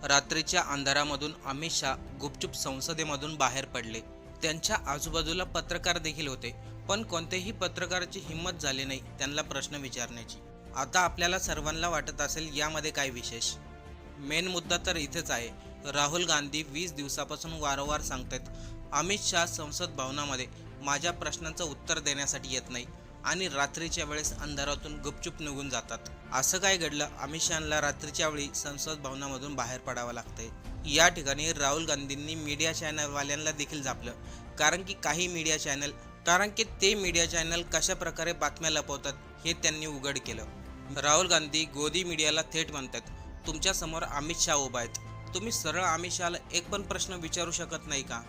रात्रीच्या अंधारामधून अमित शहा गुपचूप संसदेमधून बाहेर पडले. त्यांच्या आजूबाजूला पत्रकार देखील होते, पण कोणत्याही पत्रकाराची हिंमत झाली नाही त्यांना प्रश्न विचारण्याची. आता आपल्याला सर्वांना वाटत असेल यामध्ये काय विशेष. मेन मुद्दा तर इथेच आहे. राहुल गांधी 20 दिवसापासून वारंवार सांगतात, अमित शहा संसद भवनामध्ये माझ्या प्रश्नांचं उत्तर देण्यासाठी येत नाही आणि रात्रीच्या वेळेस अंधारातून गुपचूप निघून जातात. असं काय घडलं अमित शहांना रात्रीच्या वेळी संसद भवनामधून बाहेर पडावं लागतंय. या ठिकाणी राहुल गांधींनी मीडिया चॅनलवाल्यांना देखील झापलं, कारण की ते मीडिया चॅनल कशा प्रकारे बातम्या लपवतात हे त्यांनी उघड केलं. राहुल गांधी गोदी मीडियाला थेट म्हणतात, तुमच्यासमोर अमित शहा उभा आहेत, तुम्ही सरळ अमित शहाला एक पण प्रश्न विचारू शकत नाही का.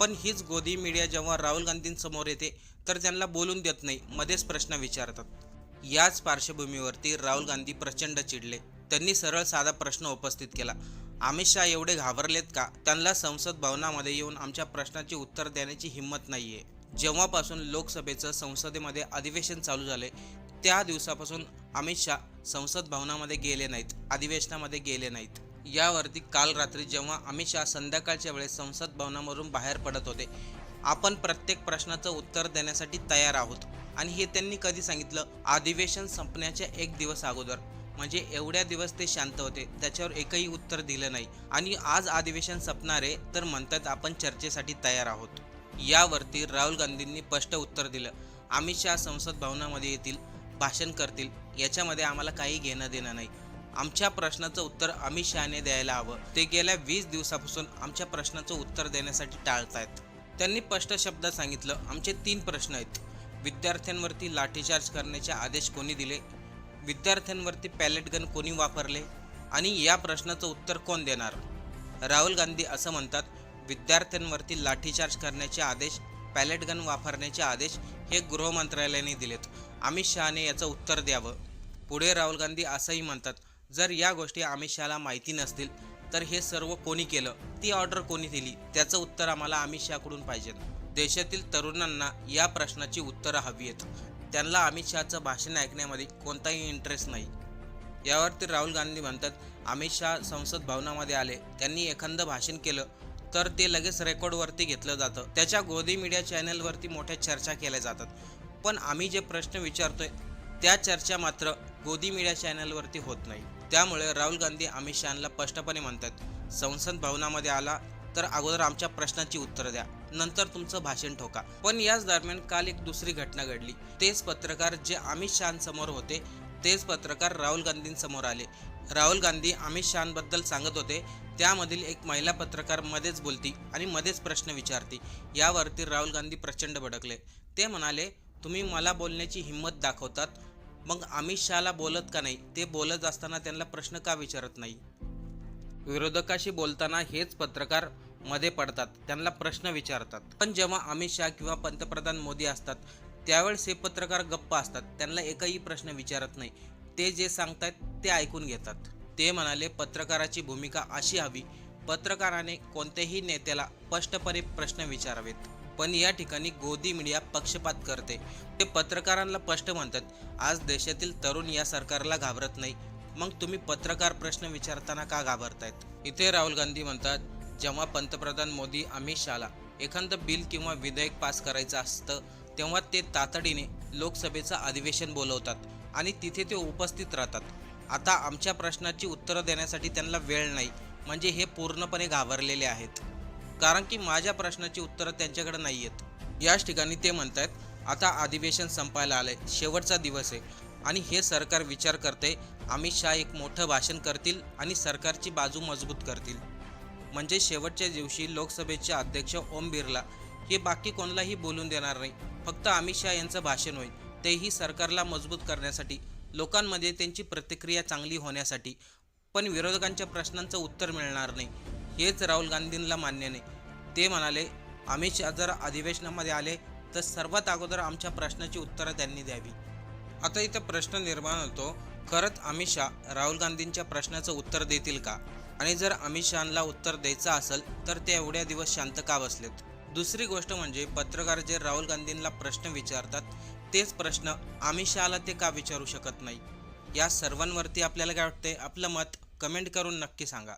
पण हीच गोदी मीडिया जेव्हा राहुल गांधींसमोर येते तर त्यांना बोलून देत नाही, मध्येच प्रश्न विचारतात. याच पार्श्वभूमीवरती राहुल गांधी प्रचंड चिडले. त्यांनी सरळ साधा प्रश्न उपस्थित केला, अमित शहा एवढे घाबरलेत का, त्यांना संसद भवनामध्ये येऊन आमच्या प्रश्नाची उत्तर देण्याची हिंमत नाहीये. जेव्हापासून लोकसभेचं संसदेमध्ये अधिवेशन चालू झाले त्या दिवसापासून अमित शहा संसद भवनामध्ये गेले नाहीत, अधिवेशनामध्ये गेले नाहीत. यावरती काल रात्री जेव्हा अमित शहा संध्याकाळच्या वेळेस संसद भवनामधून बाहेर पडत होते, आपण प्रत्येक प्रश्नाचं उत्तर देण्यासाठी तयार आहोत, आणि हे त्यांनी कधी सांगितलं, अधिवेशन संपण्याच्या 1 दिवस अगोदर. म्हणजे एवढ्या दिवस ते शांत होते, त्याच्यावर एकही उत्तर दिलं नाही, आणि आज अधिवेशन संपणार आहे तर म्हणतात आपण चर्चेसाठी तयार आहोत. यावरती राहुल गांधींनी स्पष्ट उत्तर दिलं, अमित शहा संसद भवनामध्ये येतील, भाषण करतील, याच्यामध्ये आम्हाला काही घेणं देणं नाही. आमच्या प्रश्नाचं उत्तर अमित शहाने द्यायला हवं. ते गेल्या 20 दिवसापासून आमच्या प्रश्नाचं उत्तर देण्यासाठी टाळतायत. त्यांनी स्पष्ट शब्दात सांगितलं, आमचे 3 प्रश्न आहेत. विद्यार्थ्यांवरती लाठीचार्ज करण्याचे आदेश कोणी दिले, विद्यार्थ्यांवरती पॅलेट गन कोणी वापरले, आणि या प्रश्नाचं उत्तर कोण देणार. राहुल गांधी असं म्हणतात, विद्यार्थ्यांवरती लाठीचार्ज करण्याचे आदेश, पॅलेट गन वापरण्याचे आदेश हे गृह मंत्रालयाने दिलेत, अमित शहाने याचं उत्तर द्यावं. पुढे राहुल गांधी असंही म्हणतात, जर या गोष्टी अमित शहाला माहिती नसतील तर हे सर्व कोणी केलं, ती ऑर्डर कोणी दिली, त्याचं उत्तर आम्हाला अमित शहाकडून पाहिजे. देशातील तरुणांना या प्रश्नाची उत्तरं हवी आहेत. त्यांना अमित शहाचं भाषण ऐकण्यामध्ये कोणताही इंटरेस्ट नाही. यावरती राहुल गांधी म्हणतात, अमित शहा संसद भवनामध्ये आले, त्यांनी एखादं भाषण केलं तर ते लगेच रेकॉर्डवरती घेतलं जातं, त्याच्या गोदी मीडिया चॅनलवरती मोठ्या चर्चा केल्या जातात. पण आम्ही जे प्रश्न विचारतोय त्या चर्चा मात्र गोदी मीडिया चॅनलवरती होत नाही. त्यामुळे राहुल गांधी अमित शहांना स्पष्टपणे म्हणतात, संसद भवनामध्ये आला तर अगोदर आमच्या प्रश्नाची उत्तरं द्या, नंतर तुमचं भाषण ठोका. पण याच दरम्यान काल एक दुसरी घटना घडली. तेच पत्रकार जे अमित शहांसमोर होते तेच पत्रकार राहुल गांधींसमोर आले. राहुल गांधी अमित शहांबद्दल सांगत होते, त्यामधील एक महिला पत्रकार मध्येच बोलती आणि मध्येच प्रश्न विचारती. यावरती राहुल गांधी प्रचंड भडकले. ते म्हणाले, तुम्ही मला बोलण्याची हिंमत दाखवतात, मग अमित शहाला बोलत का नाही, ते बोलत असताना त्यांना प्रश्न का विचारत नाही. विरोधकाशी बोलताना हेच पत्रकार मध्ये पडतात, त्यांना प्रश्न विचारतात. पण जेव्हा अमित शहा किंवा पंतप्रधान मोदी असतात त्यावेळेस हे पत्रकार गप्प असतात, त्यांना एकही प्रश्न विचारत नाही. ते जे सांगतात ते ऐकून घेतात. ते म्हणाले, पत्रकाराची भूमिका अशी हवी, पत्रकाराने कोणत्याही नेत्याला स्पष्टपणे प्रश्न विचारावेत. पण या ठिकाणी गोदी मीडिया पक्षपात करते. ते पत्रकारांना स्पष्ट म्हणतात, आज देशातील तरुण या सरकारला घाबरत नाही, मग तुम्ही पत्रकार प्रश्न विचारताना का घाबरतायत. इथे राहुल गांधी म्हणतात, जेव्हा पंतप्रधान मोदी अमित शहाला एखादं बिल किंवा विधेयक पास करायचं असतं तेव्हा ते तातडीने लोकसभेचं अधिवेशन बोलवतात आणि तिथे ते उपस्थित राहतात. आता आमच्या प्रश्नाची उत्तरं देण्यासाठी त्यांना वेळ नाही, म्हणजे हे पूर्णपणे घाबरलेले आहेत, कारण की माझ्या प्रश्नाची उत्तरं त्यांच्याकडे नाही आहेत. याच ठिकाणी ते म्हणतात, आता अधिवेशन संपायला आलंय, शेवटचा दिवस आहे, आणि हे सरकार विचार करते अमित शहा एक मोठं भाषण करतील आणि सरकारची बाजू मजबूत करतील. म्हणजे शेवटच्या दिवशी लोकसभेचे अध्यक्ष ओम बिर्ला हे बाकी कोणालाही बोलून देणार नाही, फक्त अमित शहा यांचं भाषण होईल, तेही सरकारला मजबूत करण्यासाठी, लोकांमध्ये त्यांची प्रतिक्रिया चांगली होण्यासाठी. पण विरोधकांच्या प्रश्नांचं उत्तर मिळणार नाही, हेच राहुल गांधींना मान्य नाही. ते म्हणाले, अमित शहा जर अधिवेशनामध्ये आले तर सर्वात अगोदर आमच्या प्रश्नाची उत्तरं त्यांनी द्यावी. आता इथं प्रश्न निर्माण होतो, खरंच अमित शहा राहुल गांधींच्या प्रश्नाचं उत्तर देतील का, आणि जर अमित शहांना उत्तर द्यायचं असेल तर ते एवढ्या दिवस शांत का बसलेत. दुसरी गोष्ट म्हणजे पत्रकार जे राहुल गांधींना प्रश्न विचारतात तेच प्रश्न अमित शहाला ते का विचारू शकत नाही. या सर्वांवरती आपल्याला काय वाटतंय, आपलं मत कमेंट करून नक्की सांगा.